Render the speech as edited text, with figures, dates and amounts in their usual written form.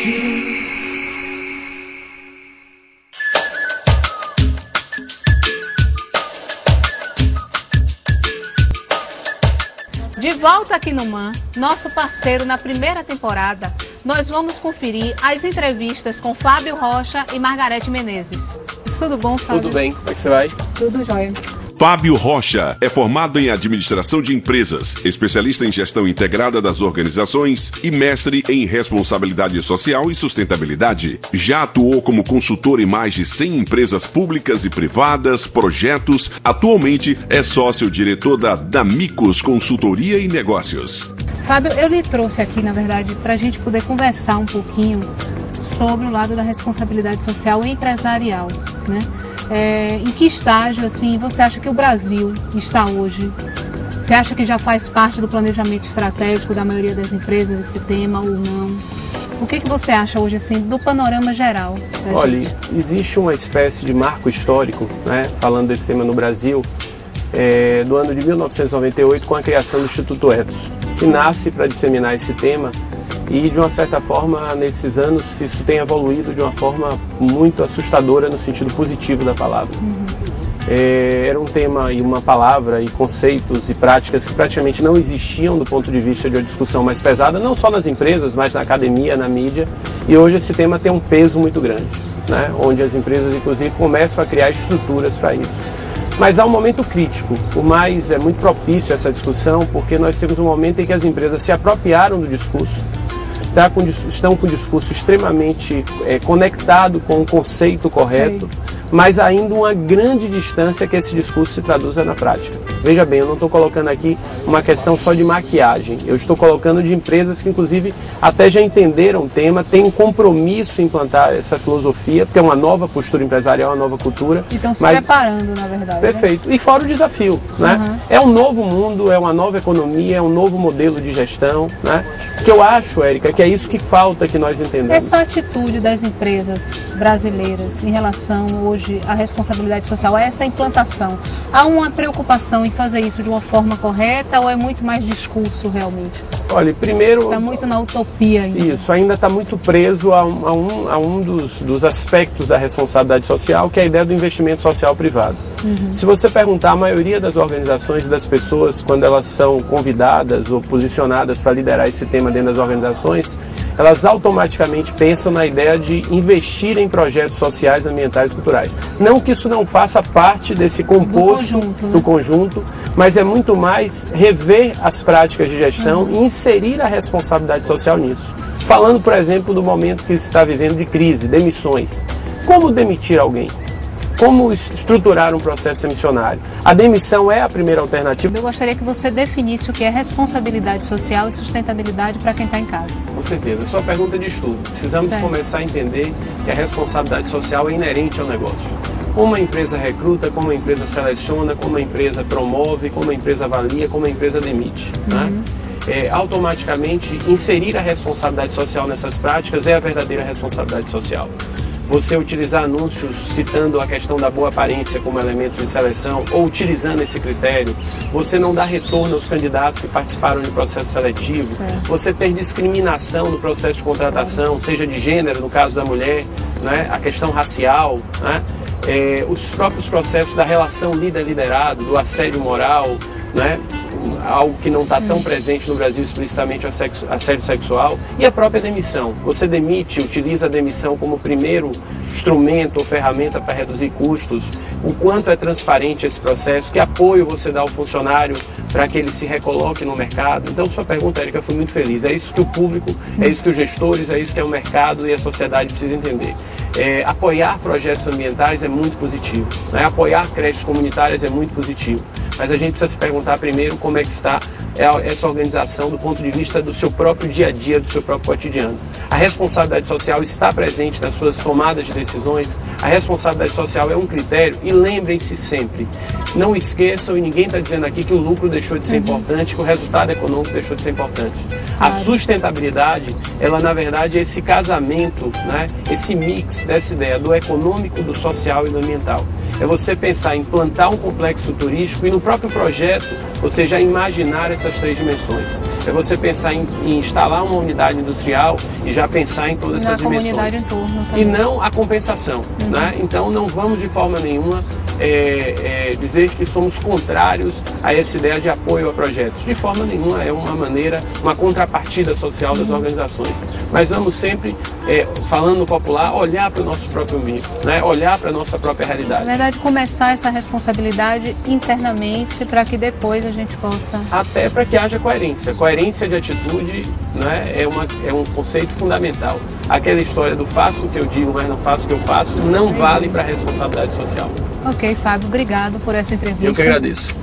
De volta aqui no MAN, nosso parceiro na primeira temporada, nós vamos conferir as entrevistas com Fábio Rocha e Margarete Menezes. Tudo bom, Fábio? Tudo bem, como é que você vai? Tudo jóia. Fábio Rocha é formado em administração de empresas, especialista em gestão integrada das organizações e mestre em responsabilidade social e sustentabilidade. Já atuou como consultor em mais de 100 empresas públicas e privadas, projetos. Atualmente é sócio-diretor da Damicos Consultoria e Negócios. Fábio, eu lhe trouxe aqui, na verdade, para a gente poder conversar um pouquinho sobre o lado da responsabilidade social e empresarial, né? Em que estágio, assim, você acha que o Brasil está hoje? Você acha que já faz parte do planejamento estratégico da maioria das empresas esse tema ou não? O que você acha hoje, assim, do panorama geral? Olha, existe uma espécie de marco histórico, né, falando desse tema no Brasil, do ano de 1998, com a criação do Instituto Ethos, que nasce para disseminar esse tema. E, de uma certa forma, nesses anos, isso tem evoluído de uma forma muito assustadora no sentido positivo da palavra. Era um tema e uma palavra e conceitos e práticas que praticamente não existiam do ponto de vista de uma discussão mais pesada, não só nas empresas, mas na academia, na mídia. E hoje esse tema tem um peso muito grande, né? Onde as empresas, inclusive, começam a criar estruturas para isso. Mas há um momento crítico, por mais é muito propício essa discussão, porque nós temos um momento em que as empresas se apropriaram do discurso, estão com o discurso extremamente conectado com o conceito correto, mas ainda uma grande distância que esse discurso se traduza na prática. Veja bem, eu não estou colocando aqui uma questão só de maquiagem, eu estou colocando de empresas que inclusive até já entenderam o tema, têm um compromisso em implantar essa filosofia, porque é uma nova postura empresarial, uma nova cultura. E estão se preparando, na verdade. Perfeito. Né? E fora o desafio, né? É um novo mundo, é uma nova economia, é um novo modelo de gestão, né? Que eu acho, Érica, que é isso que falta que nós entendamos. Essa atitude das empresas brasileiras em relação hoje à responsabilidade social, essa implantação, há uma preocupação em fazer isso de uma forma correta ou é muito mais discurso realmente? Olha, primeiro... Está muito na utopia ainda. Isso, ainda está muito preso a um dos aspectos da responsabilidade social, que é a ideia do investimento social privado. Se você perguntar, a maioria das organizações e das pessoas, quando elas são convidadas ou posicionadas para liderar esse tema dentro das organizações, elas automaticamente pensam na ideia de investir em projetos sociais, ambientais e culturais. Não que isso não faça parte desse composto do conjunto, mas é muito mais rever as práticas de gestão e inserir a responsabilidade social nisso. Falando, por exemplo, do momento que se está vivendo de crise, demissões. Como demitir alguém? Como estruturar um processo demissionário? A demissão é a primeira alternativa. Eu gostaria que você definisse o que é responsabilidade social e sustentabilidade para quem está em casa. Com certeza. Sua pergunta de estudo. Precisamos começar a entender que a responsabilidade social é inerente ao negócio. Como a empresa recruta, como a empresa seleciona, como a empresa promove, como a empresa avalia, como a empresa demite. Né? Automaticamente, inserir a responsabilidade social nessas práticas é a verdadeira responsabilidade social. Você utilizar anúncios citando a questão da boa aparência como elemento de seleção ou utilizando esse critério, você não dá retorno aos candidatos que participaram do processo seletivo, você ter discriminação no processo de contratação, seja de gênero, no caso da mulher, né, a questão racial, né, os próprios processos da relação líder-liderado, do assédio moral, né, algo que não está tão presente no Brasil explicitamente, assédio sexual, e a própria demissão. Você demite, utiliza a demissão como primeiro instrumento ou ferramenta para reduzir custos, o quanto é transparente esse processo, que apoio você dá ao funcionário para que ele se recoloque no mercado. Então, sua pergunta, Érica, foi muito feliz. É isso que o público, é isso que os gestores, é isso que é o mercado e a sociedade precisam entender. Apoiar projetos ambientais é muito positivo, né? Apoiar creches comunitárias é muito positivo, mas a gente precisa se perguntar primeiro como é que está essa organização do ponto de vista do seu próprio dia a dia, do seu próprio cotidiano. A responsabilidade social está presente nas suas tomadas de decisões, a responsabilidade social é um critério e lembrem-se sempre, não esqueçam, e ninguém está dizendo aqui que o lucro deixou de ser importante, que o resultado econômico deixou de ser importante. A sustentabilidade, ela na verdade é esse casamento, né, esse mix dessa ideia do econômico, do social e do ambiental. é você pensar em plantar um complexo turístico e no próprio projeto você já imaginar essas 3 dimensões. É você pensar em instalar uma unidade industrial e já pensar em todas essas dimensões. Em torno também. E não a compensação. Né? Então não vamos de forma nenhuma dizer que somos contrários a essa ideia de apoio a projetos. De forma nenhuma, é uma maneira, uma contrapartida social das organizações. Mas vamos sempre, falando no popular, olhar para o nosso próprio umbigo, né? Olhar para a nossa própria realidade. Na verdade, começar essa responsabilidade internamente para que depois a gente possa... Até para que haja coerência. Coerência de atitude, né? É um conceito fundamental. Aquela história do faço o que eu digo, mas não faço o que eu faço, não vale para a responsabilidade social. Ok, Fábio, obrigado por essa entrevista. Eu que agradeço.